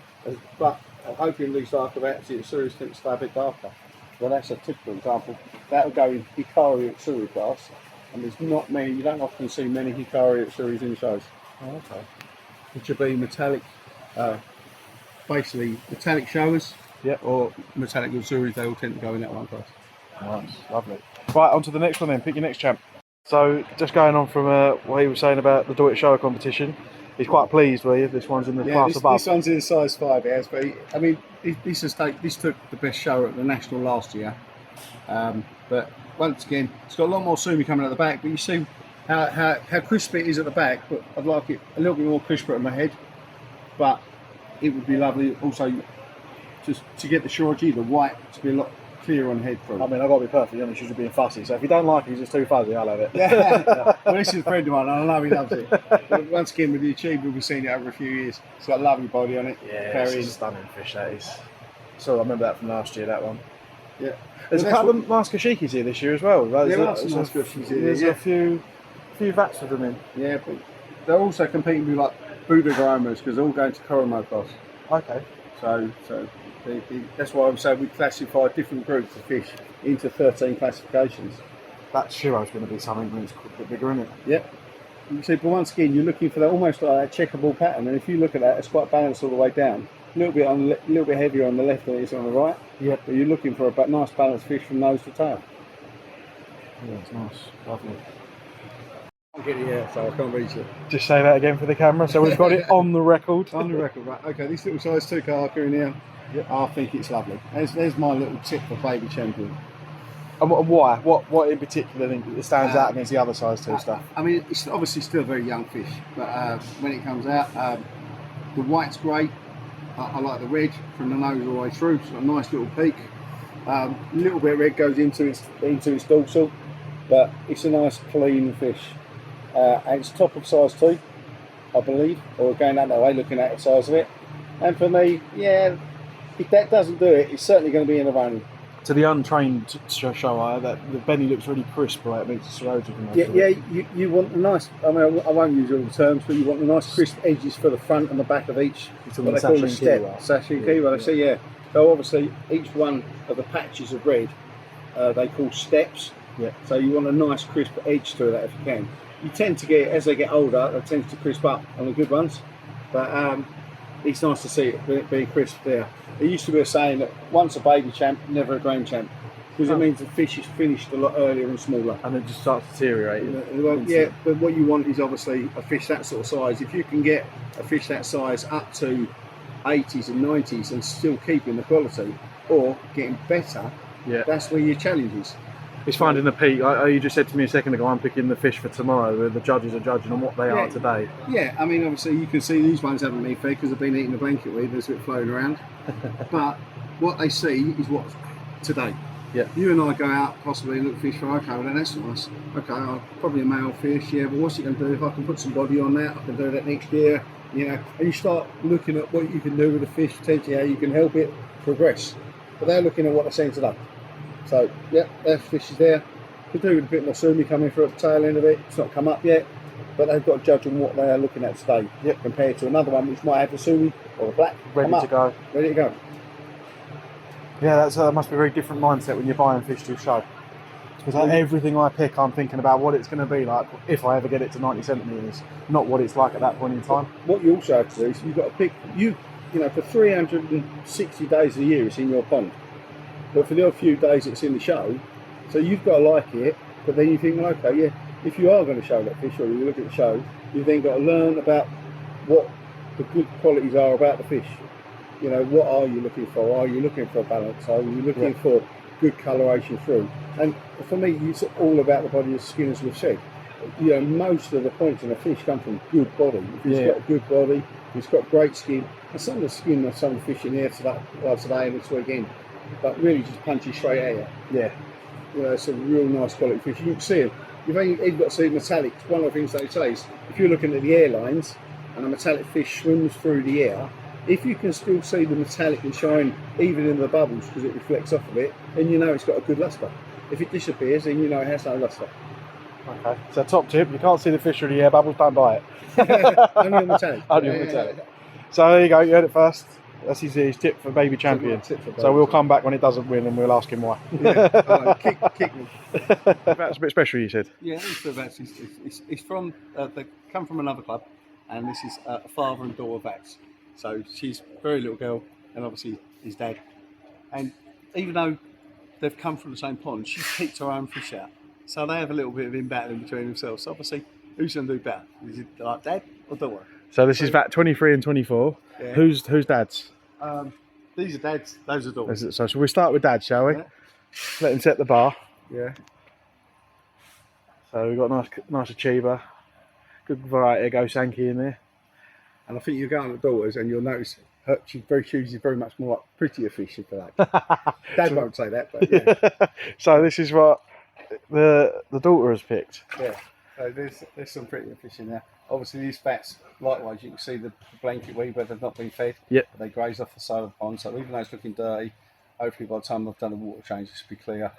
But hoping these darker vats, the Utsuris tend to stay a bit darker. Well, that's a typical example. That will go in Hikari Utsuri class, and there's not many. You don't often see many Hikari Utsuris in shows. Oh, okay. Which would be metallic, basically metallic showers. Yep. Or metallic Utsuris. They all tend to go in that one class. Nice, lovely. Right, on to the next one then. Pick your next champ. So, just going on from what he was saying about the Do It Show competition. He's quite pleased with you. This one's in the class above. This one's in size 5, yes. But I mean, this took the best show at the national last year, But once again, it's got a lot more sumi coming at the back, but you see how crisp it is at the back, but I'd like it a little bit more crisper at my head. But it would be lovely also just to get the Shorji, the white, to be a lot clearer on head through. I mean, I've got to be perfectly honest, you're being fussy. So if you don't like it, it's just too fuzzy, I'll have it. Yeah. Well, this is a friend of mine, and I know he loves it. But once again, with the achievement, we've seen it over a few years. It's got a lovely body on it. Yeah, it's a stunning fish, that is. So I remember that from last year, that one. Yeah. There's a couple of Maskashikis here this year as well. There are some Maskashikis here. There's a few vats with them in. Yeah, but they're also competing with like Buddha Garomas because they're all going to Koromo class. Okay. So that's why I'm saying we classify different groups of fish into 13 classifications. That Shiro's going to be something that's a bit bigger, isn't it? Yep. You see, but once again, you're looking for that almost like that checkerboard pattern, and if you look at that, it's quite balanced all the way down. A little bit heavier on the left than it is on the right. Yep. But you're looking for a nice balanced fish from nose to tail. Yeah, it's nice. Lovely. I'll get it here, so I can't reach it. Just say that again for the camera, so we've got it on the record. On the record, right. Okay, this little size 2 Carker in here. Yep. I think it's lovely. There's my little tip for baby champion. And why? What in particular think it stands out against the other size 2 stuff? I mean, it's obviously still a very young fish, but when it comes out, the white's great. I like the red from the nose all the way through. It's got a nice little peak. A little bit of red goes into its dorsal, but it's a nice clean fish. And it's top of size 2, I believe, or going out that way, looking at the size of it. And for me, yeah, if that doesn't do it, it's certainly going to be in the running. To the untrained shower, that the belly looks really crisp, right? It means it's Soroji. You want the nice. I mean, I won't use all the terms, but you want the nice crisp edges for the front and the back of each. What they call a step, sachet kiwi. I see, yeah. So obviously, each one of the patches of red, they call steps. Yeah. So you want a nice crisp edge to that if you can. You tend to get, as they get older, they tend to crisp up on the good ones, but it's nice to see it being crisp there. There used to be a saying that once a baby champ, never a grand champ, because it means the fish is finished a lot earlier and smaller. And it just starts deteriorating. Well, yeah, but what you want is obviously a fish that sort of size. If you can get a fish that size up to 80s and 90s and still keeping the quality, or getting better, that's where your challenge is. It's finding the peak. You just said to me a second ago, I'm picking the fish for tomorrow, where the judges are judging on what they are today. Yeah, I mean, obviously you can see these ones haven't been fed because they've been eating the blanket weed, there's a bit floating around. But what they see is what's today. Yeah. You and I go out possibly and look fish for, okay, well then that's nice. Okay, probably a male fish, yeah, but what's it going to do if I can put some body on that? I can do that next year, you know. And you start looking at what you can do with the fish, potentially how you can help it progress. But they're looking at what they're seeing today. So, yeah, that fish is there. Could do with a bit more sumi coming through at the tail end of it. It's not come up yet, but they've got to judge on what they are looking at today compared to another one which might have the sumi or the black. Ready to go. Ready to go. Yeah, that must be a very different mindset when you're buying fish to show. Because everything I pick, I'm thinking about what it's going to be like if I ever get it to 90 centimetres, not what it's like at that point in time. What you also have to do is you've got to pick, you know, for 360 days a year it's in your pond. But for the few days it's in the show, so you've got to like it, but then you think, well, okay, yeah, if you are going to show that fish or you look at the show, you've then got to learn about what the good qualities are about the fish. You know, what are you looking for? Are you looking for a balance? Are you looking for good coloration through? And for me, it's all about the body of skin, as we've said. You know, most of the points in a fish come from good body. If it's got a good body, it's got great skin, and some of the skin of some of the fish in here today and this weekend, but really just punches straight at you. Yeah. You know, it's a real nice quality fish. You can see them. You've only got to see metallics. One of the things they say is, if you're looking at the airlines and a metallic fish swims through the air, if you can still see the metallic and shine even in the bubbles because it reflects off of it, then you know it's got a good lustre. If it disappears, then you know it has no lustre. Okay. So top tip, you can't see the fish through the air bubbles, don't buy it. Only on metallic. Only on metallic. So there you go, you heard it first. That's his tip for baby champion. So we'll come back when it doesn't win and we'll ask him why. Kick me. That's a bit special, you said. Yeah, it's from, they come from another club, and this is a father and daughter vats. So she's a very little girl, and obviously his dad. And even though they've come from the same pond, she's picked her own fish out. So they have a little bit of in-battling between themselves. So obviously, who's going to do better? Is it like dad or daughter? So this is VAT 23 and 24. Yeah. Who's dad's? These are dads, those are daughters. So we start with dad, shall we? let him set the bar. Yeah. So we've got a nice achiever, good variety of Go Sankey in there. And I think you'll go on the daughters and you'll notice she chooses very much more like prettier fish, if you like. Dad won't say that, but yeah. So this is what the daughter has picked. Yeah. So there's some prettier fish in there. Obviously these vats, likewise, you can see the blanket weed where they've not been fed. Yep. They graze off the side of the pond, so even though it's looking dirty, hopefully by the time I've done the water change, this will be clear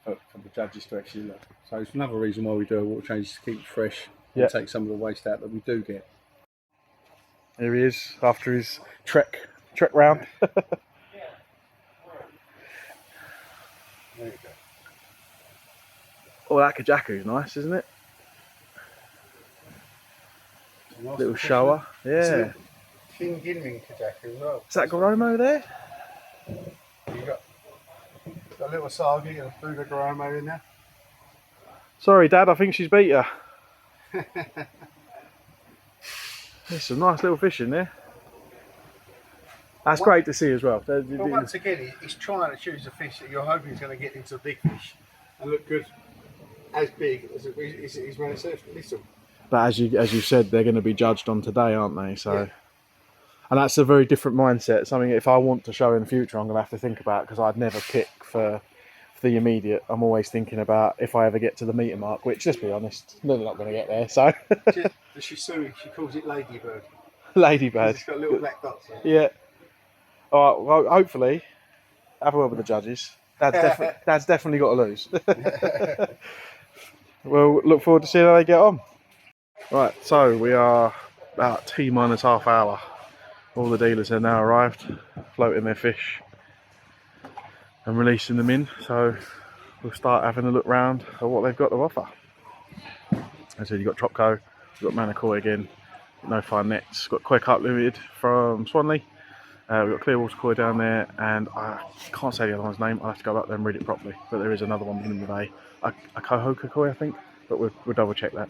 for the judges to actually look. So it's another reason why we do a water change, is to keep it fresh and take some of the waste out that we do get. Here he is after his trek round. There you go. Oh, that kajaku's nice, isn't it? Nice Little shower. Yeah. Thin ginning kajaku as well. Is that Goromo there? You've got a little Sagi and a Buddha Goromo in there. Sorry, Dad, I think she's beat you. There's some nice little fish in there. That's great to see as well. But once again, it's trying to choose a fish that you're hoping is going to get into a big fish and look good, as big as it is when it's little. But as you said, they're going to be judged on today, aren't they? So, and that's a very different mindset. Something if I want to show in the future, I'm going to have to think about, because I'd never pick for the immediate. I'm always thinking about if I ever get to the meter mark, which, let's be honest, they're not going to get there. So, She calls it ladybird. Ladybird. It's got little black dots on it. Yeah. All right. Well, hopefully, have a word with the judges. Dad's definitely got to lose. We'll look forward to seeing how they get on. Right, so we are about T-minus half hour. All the dealers have now arrived, floating their fish and releasing them in. So we'll start having a look round at what they've got to offer. As I said, you've got Tropco, you've got Manakoi again, no fine nets, got Koi Carp Limited from Swanley. We've got Clearwater Koi down there, and I can't say the other one's name. I'll have to go back there and read it properly. But there is another one beginning with a Kohoka Koi, I think. But we'll double check that.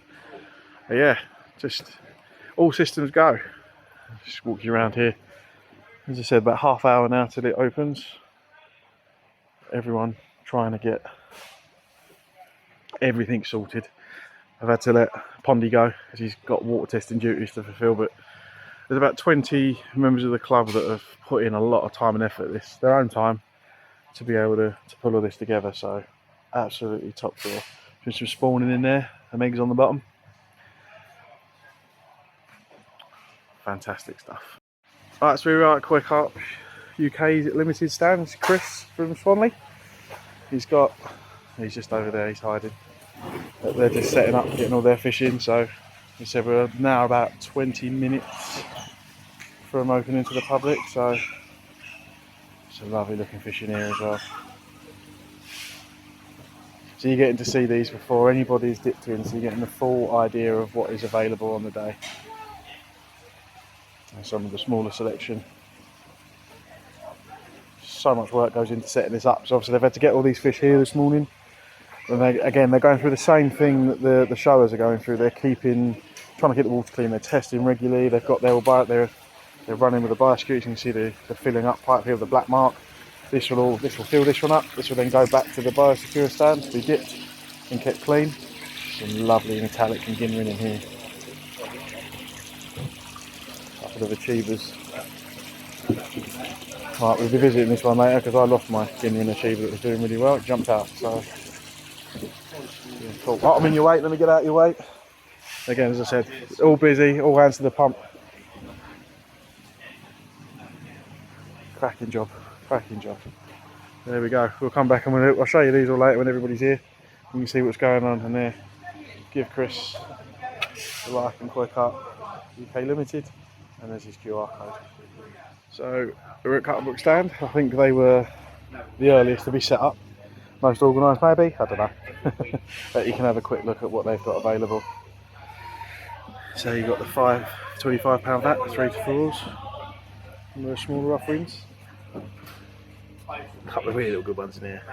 But yeah, just all systems go. Just walk you around here. As I said, about half hour now till it opens. Everyone trying to get everything sorted. I've had to let Pondy go because he's got water testing duties to fulfil, but there's about 20 members of the club that have put in a lot of time and effort, their own time, to be able to pull all this together. So absolutely top drawer. Just some spawning in there, the eggs on the bottom. Fantastic stuff. Alright, so we're at Koi Carp UK's limited stand. It's Chris from Swanley. He's just over there, he's hiding. But they're just setting up, getting all their fish in. So he said we're now about 20 minutes from opening to the public. So some lovely looking fish in here as well. So you're getting to see these before anybody's dipped in, so you're getting the full idea of what is available on the day. And some of the smaller selection. So much work goes into setting this up. So obviously they've had to get all these fish here this morning. And they're going through the same thing that the showers are going through. They're trying to get the water clean. They're testing regularly. They've got they're running with the biosecurity. You can see the filling up pipe here with the black mark. This will fill this one up. This will then go back to the biosecure stand to be dipped and kept clean. Some lovely metallic and ginrin in here. Couple of achievers. Right, we'll be visiting this one later because I lost my ginrin achiever that was doing really well. It jumped out, so yeah, cool. Right, I'm in your weight. Let me get out your weight. Again, as I said, all busy, all hands to the pump. Cracking job. There we go. We'll come back and I'll show you these all later when everybody's here. You can see what's going on in there. Give Chris the like and Koi Carp UK Limited, and there's his QR code. So we're at Cuttlebrook stand. I think they were the earliest to be set up. Most organised maybe, I don't know. But you can have a quick look at what they've got available. So you've got the £25 VAT, 3 to 4s, and the smaller offerings. A couple of really little good ones in here.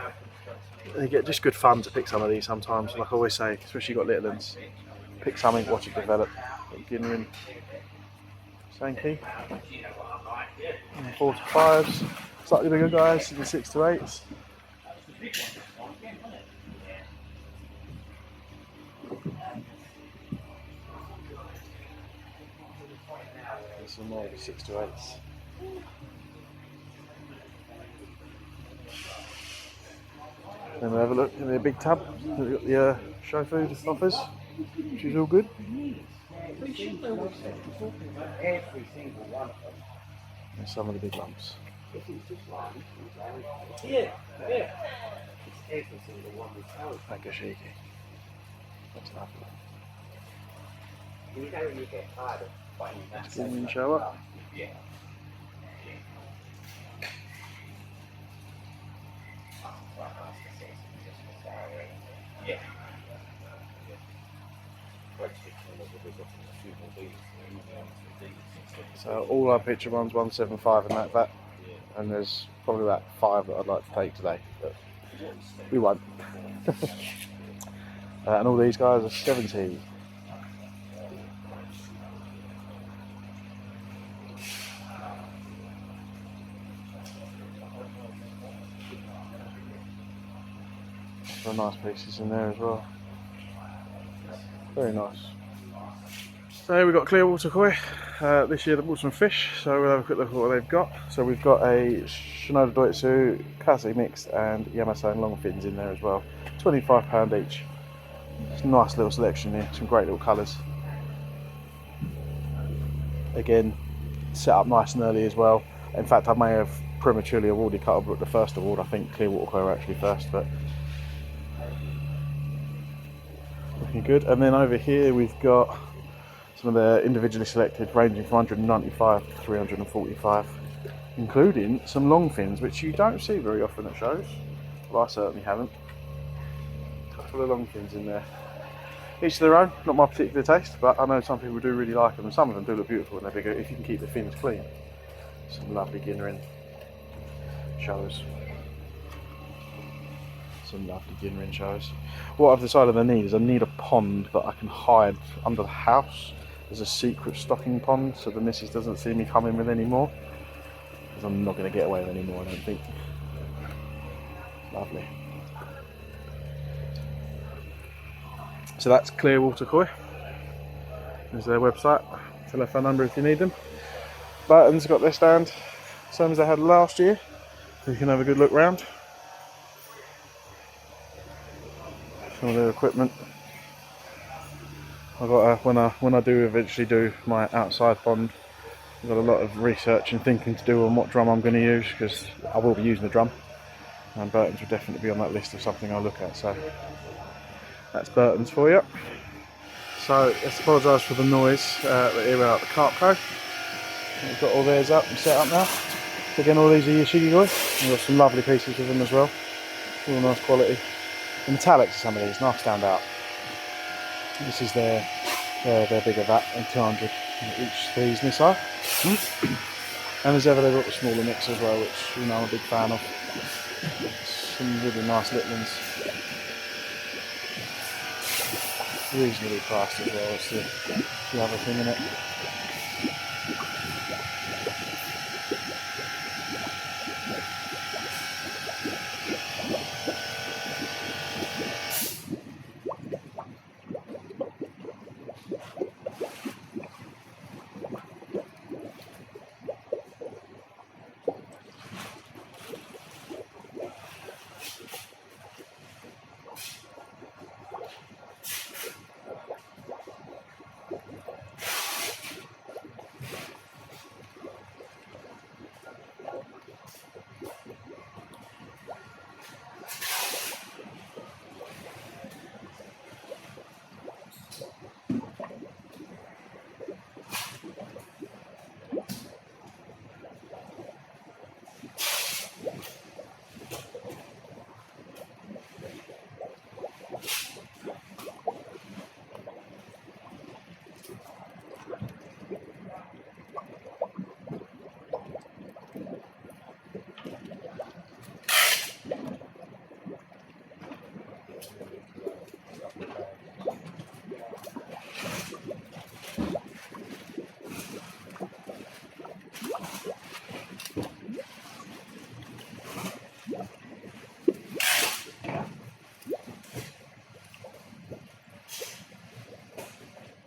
They get just good fun to pick some of these sometimes, like I always say, especially got little ones. Pick something, watch it develop. Ginrin, Sankey, 4 to 5s, slightly bigger guys, the 6 to 8s. And some more 6 to 8s. Then we'll have a look in the big tub. We've got the show food offers, which is all good. And some of the big lumps. Nakashiki. That's lovely. Skin shower. So all our picture ones 175 in that vat, and there's probably about 5 that I'd like to take today, but we won't. And all these guys are 70. Some nice pieces in there as well. Very nice. So we've got clear water koi. This year they bought some fish, so we'll have a quick look at what they've got. So we've got a Shinoda Doitsu, Kazi mixed and Yamasan long fins in there as well. £25 each. It's a nice little selection here, some great little colours. Again, set up nice and early as well. In fact, I may have prematurely awarded Cuttlebrook the first award. I think clear water koi were actually first, but looking good. And then over here we've got some of the individually selected, ranging from 195 to 345, including some long fins, which you don't see very often at shows. Well, I certainly haven't. A couple of long fins in there. Each to their own, not my particular taste, but I know some people do really like them, and some of them do look beautiful when they're bigger, if you can keep the fins clean. Some lovely Ginrin shows. Some lovely Ginrin shows. What I've decided I need is I need a pond that I can hide under the house. There's a secret stocking pond, so the missus doesn't see me coming with any more, because I'm not going to get away with any more, I don't think. Lovely. So that's Clear Water Koi. There's their website, telephone number if you need them. Burton's got their stand, same as they had last year, so you can have a good look round. Some of their equipment. I've got when I do eventually do my outside pond, I've got a lot of research and thinking to do on what drum I'm going to use, because I will be using the drum, and Burton's will definitely be on that list of something I'll look at. So that's Burton's for you. So let's apologise for the noise. Here we are at the Cartco. We've got all theirs up and set up now. So again, all these are Yoshigi koi. We've got some lovely pieces of them as well. All nice quality. The metallics of some of these, nice stand out. This is their bigger vat, and 200 each these Nisai. And as ever, they've got the smaller mix as well, which you know I'm a big fan of. Some really nice little ones. Reasonably priced as well, it's the other thing in it.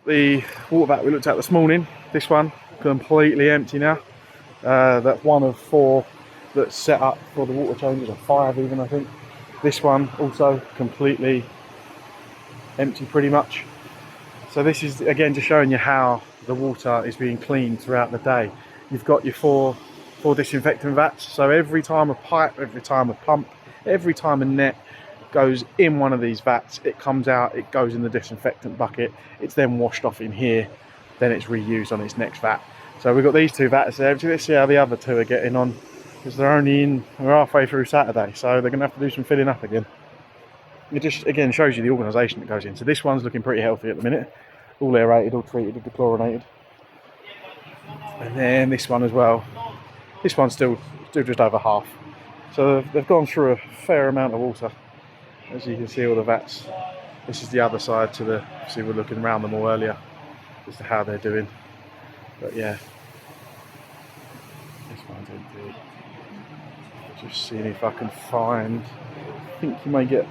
the water vat we looked at this morning. This one completely empty now. That's one of 4 that's set up for the water changes, or 5 even, I think. This one also completely empty pretty much. So this is again just showing you how the water is being cleaned throughout the day. You've got your four disinfectant vats, so every time a pipe, every time a pump, every time a net goes in one of these vats, it comes out, it goes in the disinfectant bucket, it's then washed off in here, then it's reused on its next vat. So we've got these 2 vats there. Let's see how the other 2 are getting on, because we're halfway through Saturday, so they're going to have to do some filling up again. It just again shows you the organisation that goes in. So this one's looking pretty healthy at the minute, all aerated, all treated, all dechlorinated. And then this one as well. This one's still just over half. So they've gone through a fair amount of water. As you can see, all the vats. This is the other side to the, see, we're looking around them all earlier as to how they're doing. But yeah, this one's empty. Just seeing if I can find, I think you may get,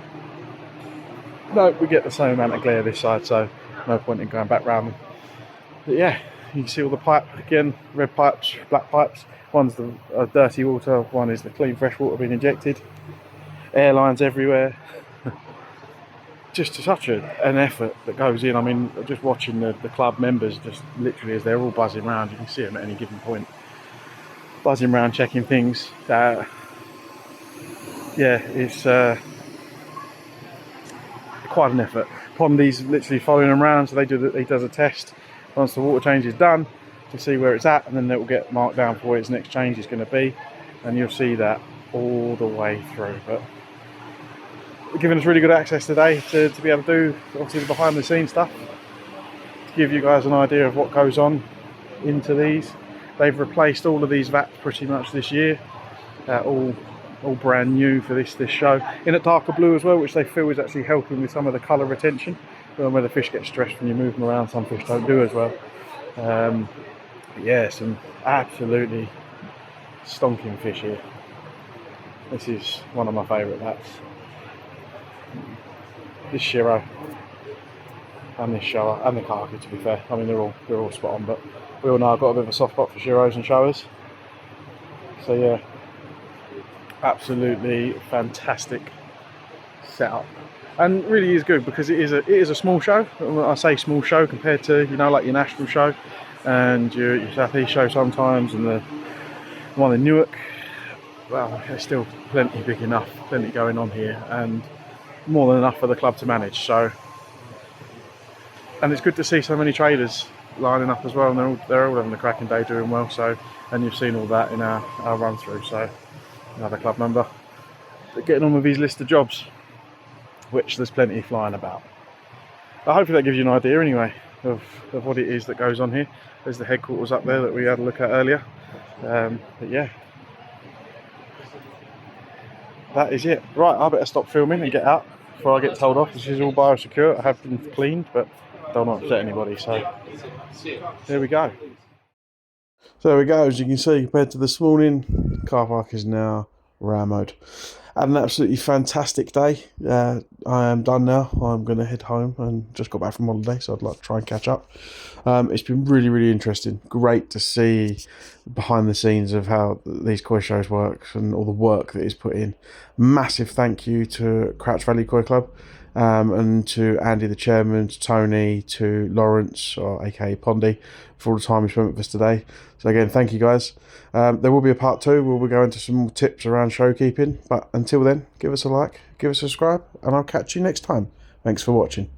no, we get the same amount of glare this side, so no point in going back round them. But yeah, you can see all the pipe, again, red pipes, black pipes. One's the dirty water, one is the clean fresh water being injected. Airlines everywhere. Just such an effort that goes in. I mean, just watching the club members, just literally as they're all buzzing around, you can see them at any given point. Buzzing around, checking things. Yeah, it's quite an effort. Pondy's literally following them around, so he does a test once the water change is done to see where it's at, and then it will get marked down for where its next change is going to be, and you'll see that all the way through. But giving us really good access today to be able to do obviously the behind the scenes stuff, to give you guys an idea of what goes on into these. They've replaced all of these vats pretty much this year, all brand new for this show, in a darker blue as well, which they feel is actually helping with some of the colour retention, where the fish get stressed when you move them around. Some fish don't do as well. Yeah, some absolutely stonking fish here. This is one of my favourite vats. This Shiro and this shower and the Kaki, to be fair. I mean, they're all spot on, but we all know I've got a bit of a soft spot for Shiros and showers. So yeah, absolutely fantastic setup, and really is good because it is a small show. I say small show compared to, you know, like your national show and your South East show sometimes, and the one in Newark. Well, there's still plenty big enough, plenty going on here, and more than enough for the club to manage. So, and it's good to see so many traders lining up as well, and they're all having a cracking day, doing well. So, and you've seen all that in our run through. So, another club member getting on with his list of jobs, which there's plenty flying about. But hopefully that gives you an idea anyway of what it is that goes on here. There's the headquarters up there that we had a look at earlier. But yeah, that is it. Right, I better stop filming and get out before I get told off. This is all biosecure. I have been cleaned, but don't want to upset anybody. So there we go. So there we go. As you can see, compared to this morning, car park is now rammed. Had an absolutely fantastic day. I am done now. I'm going to head home and just got back from holiday, so I'd like to try and catch up. It's been really, really interesting. Great to see behind the scenes of how these koi shows work and all the work that is put in. Massive thank you to Crouch Valley Koi Club, and to Andy the chairman, to Tony, to Lawrence, or aka Pondy, for all the time you spent with us today. So again, thank you guys. There will be a part 2 where we'll go into some more tips around show keeping, but until then, give us a like, give us a subscribe, and I'll catch you next time. Thanks for watching.